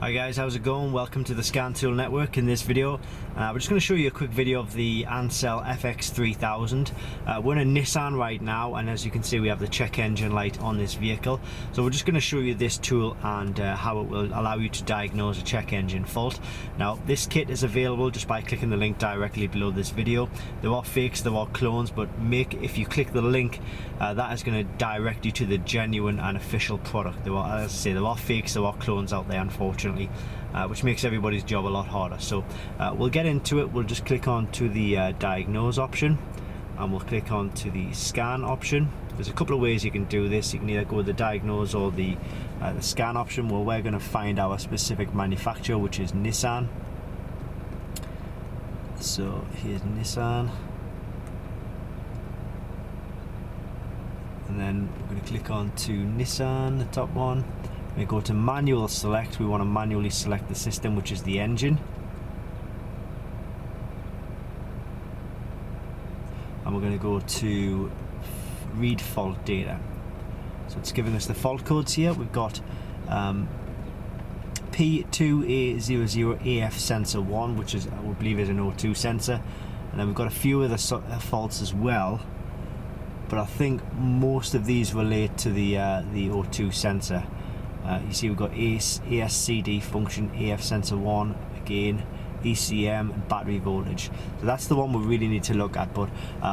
Hi guys, how's it going? Welcome to the Scan Tool Network. In this video, we're just going to show you a quick video of the Ancel FX3000. We're in a Nissan right now, and as you can see we have the check engine light on this vehicle. So we're just going to show you this tool and how it will allow you to diagnose a check engine fault. Now this kit is available just by clicking the link directly below this video. There are fakes, there are clones, but if you click the link, that is going to direct you to the genuine and official product. There are, as I say, there are fakes, there are clones out there, unfortunately. Which makes everybody's job a lot harder. So we'll get into it. We'll just click on to the diagnose option, and we'll click on to the scan option. There's a couple of ways you can do this. You can either go with the diagnose or the scan option. Well, we're going to find our specific manufacturer, which is Nissan. So here's Nissan, and then we're going to click on to Nissan, the top one. We go to manual select. We want to manually select the system, which is the engine, and we're going to go to read fault data. So it's giving us the fault codes here. We've got P2A00 AF sensor 1, which is, I believe, is an O2 sensor, and then we've got a few other faults as well, but I think most of these relate to the O2 sensor. You see we've got ASCD function, AF sensor 1 again, ECM, and battery voltage. So that's the one we really need to look at. But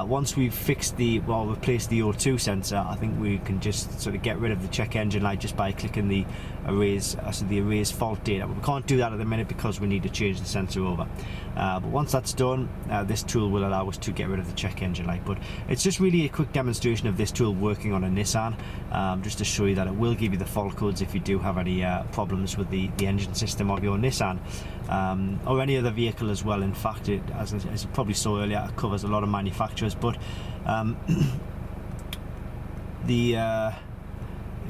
once we've replaced the O2 sensor, I think we can just sort of get rid of the check engine light just by clicking the erase fault data. But we can't do that at the minute because we need to change the sensor over. But once that's done, this tool will allow us to get rid of the check engine light. But it's just really a quick demonstration of this tool working on a Nissan, just to show you that it will give you the fault codes if you do have any problems with the engine system of your Nissan, or any other vehicle as well. In fact, as you probably saw earlier, it covers a lot of manufacturers, but it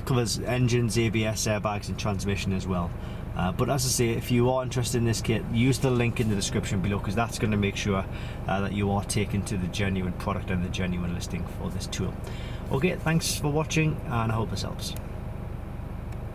covers engines, ABS, airbags, and transmission as well. But as I say, if you are interested in this kit, use the link in the description below, because that's going to make sure that you are taken to the genuine product and the genuine listing for this tool. Okay, thanks for watching, and I hope this helps.